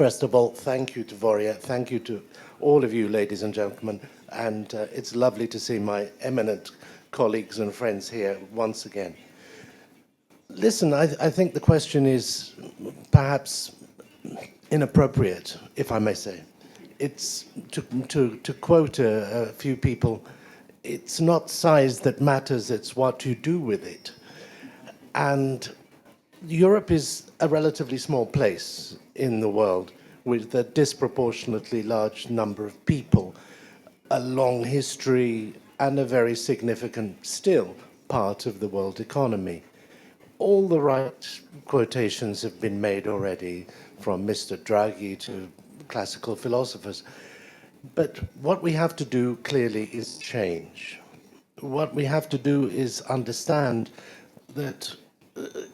First of all, thank you to Voria. Thank you to all of you, ladies and gentlemen. And it's lovely to see my eminent colleagues and friends here once again. Listen, I think the question is perhaps inappropriate, if I may say. It's to quote a few people, it's not size that matters, it's what you do with it. And Europe is a relatively small place in the world with a disproportionately large number of people, a long history, and a very significant still part of the world economy. All the right quotations have been made already, from Mr. Draghi to classical philosophers. But what we have to do clearly is change. What we have to do is understand that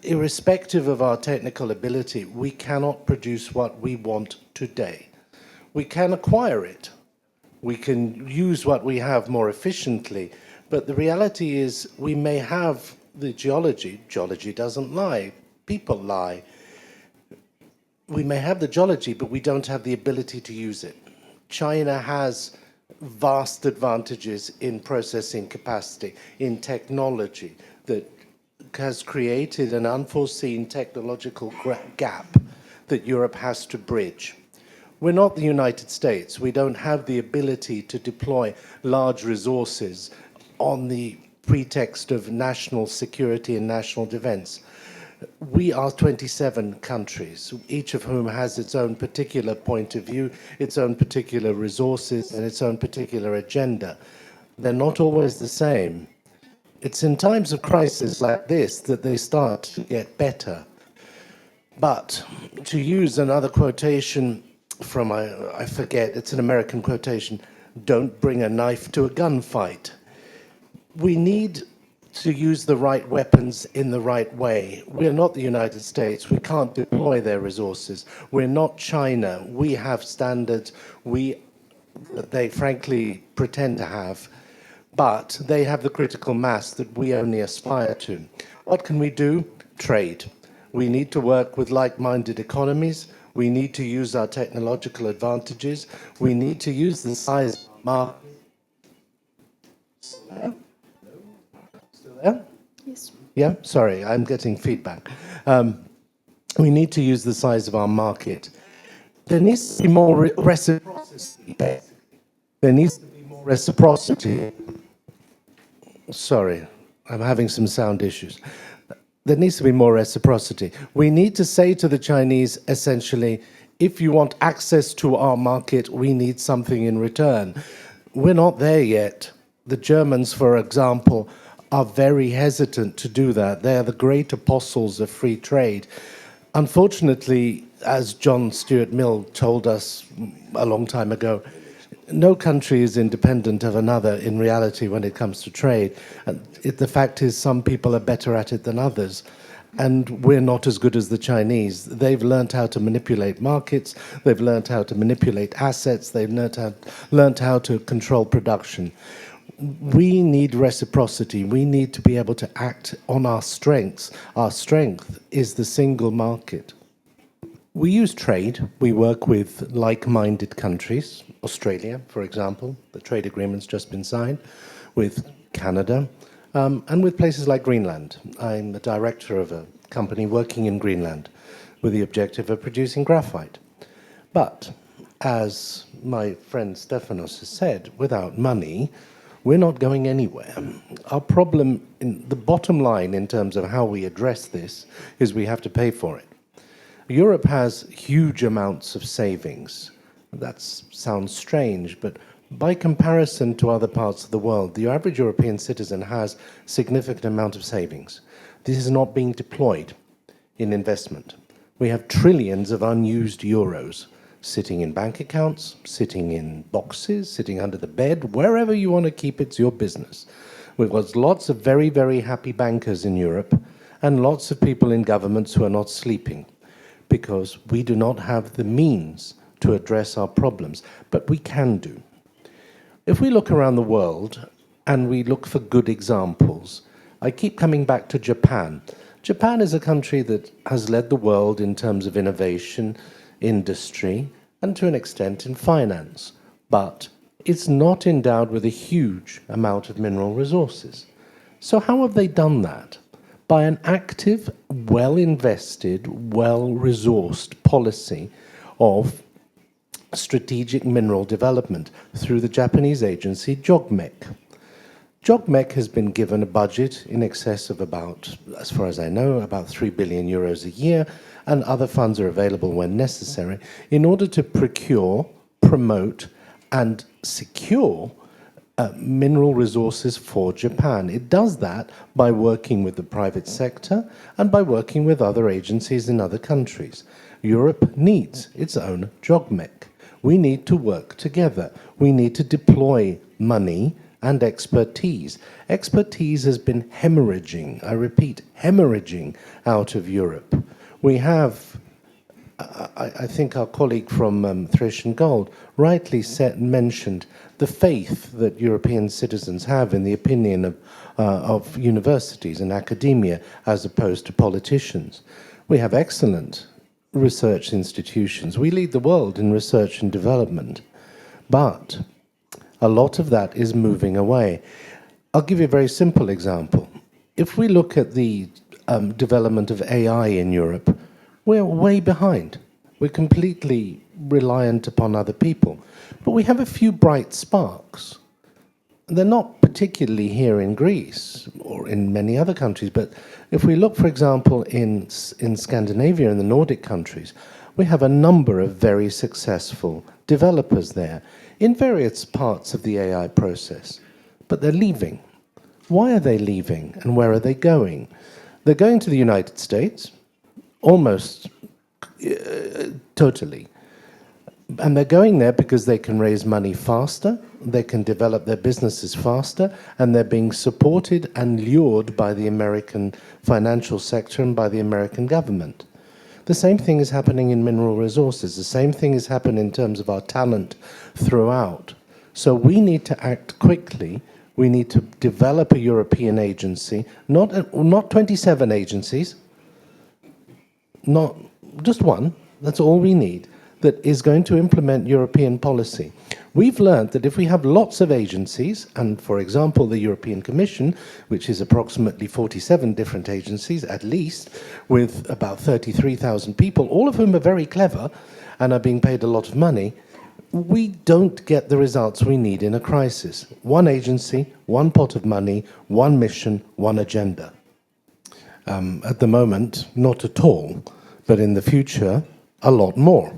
irrespective of our technical ability, we cannot produce what we want today. We can acquire it. We can use what we have more efficiently, but the reality is we may have the geology doesn't lie, people lie. We may have the geology, but we don't have the ability to use it. China has vast advantages in processing capacity, in technology, that has created an unforeseen technological gap that Europe has to bridge. We're not the United States. We don't have the ability to deploy large resources on the pretext of national security and national defense. We are 27 countries, each of whom has its own particular point of view, its own particular resources, and its own particular agenda. They're not always the same. It's in times of crisis like this that they start to get better. But to use another quotation from, I forget, it's an American quotation, don't bring a knife to a gunfight. We need to use the right weapons in the right way. We're not the United States. We can't deploy their resources. We're not China. We have standards they frankly pretend to have, but they have the critical mass that we only aspire to. What can we do? Trade. We need to work with like-minded economies. We need to use our technological advantages. We need to use the size of our market. Still there? Yes. Yeah, sorry, I'm getting feedback. We need to use the size of our market. There needs to be more reciprocity. There needs to be more reciprocity. Sorry, I'm having some sound issues. There needs to be more reciprocity. We need to say to the Chinese, essentially, if you want access to our market, we need something in return. We're not there yet. The Germans, for example, are very hesitant to do that. They are the great apostles of free trade. Unfortunately, as John Stuart Mill told us a long time ago, no country is independent of another in reality when it comes to trade. The fact is some people are better at it than others. And we're not as good as the Chinese. They've learned how to manipulate markets. They've learned how to manipulate assets. They've learned how to control production. We need reciprocity. We need to be able to act on our strengths. Our strength is the single market. We use trade. We work with like-minded countries. Australia, for example, the trade agreement's just been signed, with Canada, and with places like Greenland. I'm the director of a company working in Greenland with the objective of producing graphite. But, as my friend Stefanos has said, without money, we're not going anywhere. Our problem, the bottom line in terms of how we address this, is we have to pay for it. Europe has huge amounts of savings. That sounds strange, but by comparison to other parts of the world, the average European citizen has a significant amount of savings. This is not being deployed in investment. We have trillions of unused euros sitting in bank accounts, sitting in boxes, sitting under the bed, wherever you want to keep it's your business. We've got lots of very, very happy bankers in Europe and lots of people in governments who are not sleeping, because we do not have the means to address our problems, but we can do. If we look around the world and we look for good examples, I keep coming back to Japan. Japan is a country that has led the world in terms of innovation, industry, and to an extent in finance. But it's not endowed with a huge amount of mineral resources. So how have they done that? By an active, well-invested, well-resourced policy of strategic mineral development through the Japanese agency JOGMEC. JOGMEC has been given a budget in excess of about, as far as I know, about 3 billion euros a year, and other funds are available when necessary, in order to procure, promote, and secure mineral resources for Japan. It does that by working with the private sector and by working with other agencies in other countries. Europe needs its own JOGMEC. We need to work together. We need to deploy money and expertise. Expertise has been hemorrhaging, I repeat, hemorrhaging out of Europe. We have, I think our colleague from Thracian Gold rightly mentioned the faith that European citizens have in the opinion of universities and academia as opposed to politicians. We have excellent research institutions. We lead the world in research and development, but a lot of that is moving away. I'll give you a very simple example. If we look at the development of AI in Europe, we're way behind. We're completely reliant upon other people. But we have a few bright sparks. They're not particularly here in Greece or in many other countries, but if we look, for example, in Scandinavia, in the Nordic countries, we have a number of very successful developers there in various parts of the AI process. But they're leaving. Why are they leaving and where are they going? They're going to the United States, almost totally. And they're going there because they can raise money faster, they can develop their businesses faster, and they're being supported and lured by the American financial sector and by the American government. The same thing is happening in mineral resources. The same thing is happening in terms of our talent throughout. So we need to act quickly. We need to develop a European agency, not 27 agencies, not just one, that's all we need, that is going to implement European policy. We've learned that if we have lots of agencies, and for example, the European Commission, which is approximately 47 different agencies, at least, with about 33,000 people, all of whom are very clever and are being paid a lot of money, we don't get the results we need in a crisis. One agency, one pot of money, one mission, one agenda. At the moment, not at all, but in the future, a lot more.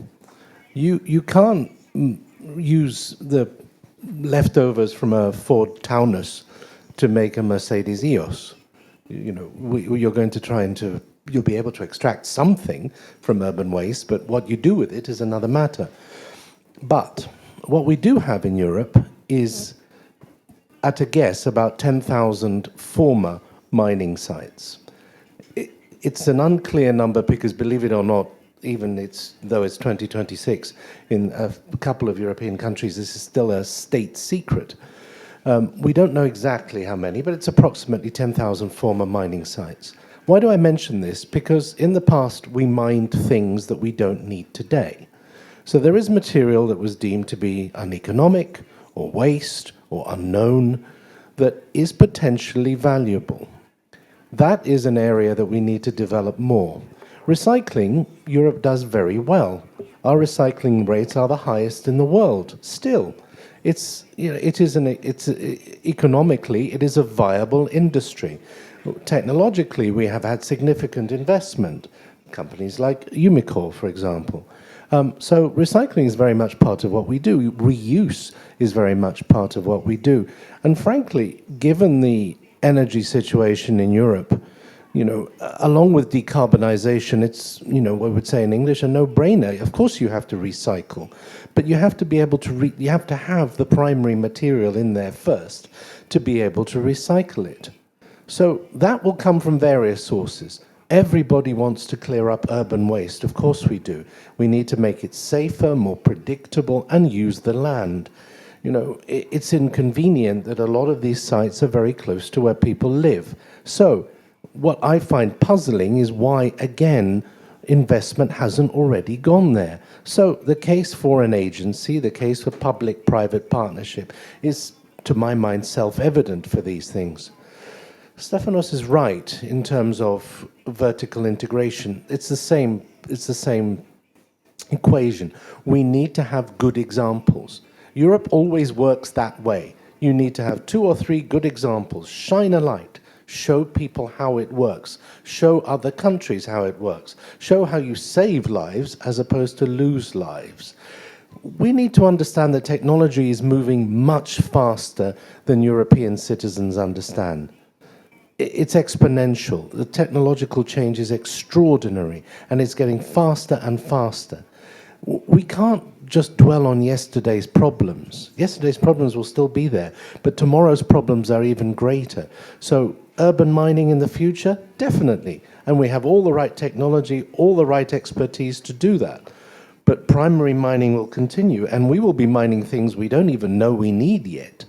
You can't use the leftovers from a Ford Taunus to make a Mercedes EOS. You know, you're going to try and you'll be able to extract something from urban waste, but what you do with it is another matter. But what we do have in Europe is, at a guess, about 10,000 former mining sites. It's an unclear number because, believe it or not, even though it's 2026, in a couple of European countries, this is still a state secret. We don't know exactly how many, but it's approximately 10,000 former mining sites. Why do I mention this? Because in the past, we mined things that we don't need today. So there is material that was deemed to be uneconomic or waste or unknown that is potentially valuable. That is an area that we need to develop more. Recycling, Europe does very well. Our recycling rates are the highest in the world, still. Economically, it is a viable industry. Technologically, we have had significant investment. Companies like Umicore, for example. So recycling is very much part of what we do. Reuse is very much part of what we do. And frankly, given the energy situation in Europe, along with decarbonization, it's, we would say in English, a no-brainer. Of course you have to recycle, but you have to be able to, you have to have the primary material in there first to be able to recycle it. So that will come from various sources. Everybody wants to clear up urban waste. Of course we do. We need to make it safer, more predictable, and use the land. It's inconvenient that a lot of these sites are very close to where people live. So what I find puzzling is why, again, investment hasn't already gone there. So the case for an agency, the case for public-private partnership is, to my mind, self-evident for these things. Stefanos is right in terms of vertical integration. It's the same equation. We need to have good examples. Europe always works that way. You need to have 2 or 3 good examples, shine a light, show people how it works, show other countries how it works, show how you save lives as opposed to lose lives. We need to understand that technology is moving much faster than European citizens understand. It's exponential. The technological change is extraordinary, and it's getting faster and faster. We can't just dwell on yesterday's problems. Yesterday's problems will still be there, but tomorrow's problems are even greater. So urban mining in the future? Definitely. And we have all the right technology, all the right expertise to do that. But primary mining will continue, and we will be mining things we don't even know we need yet.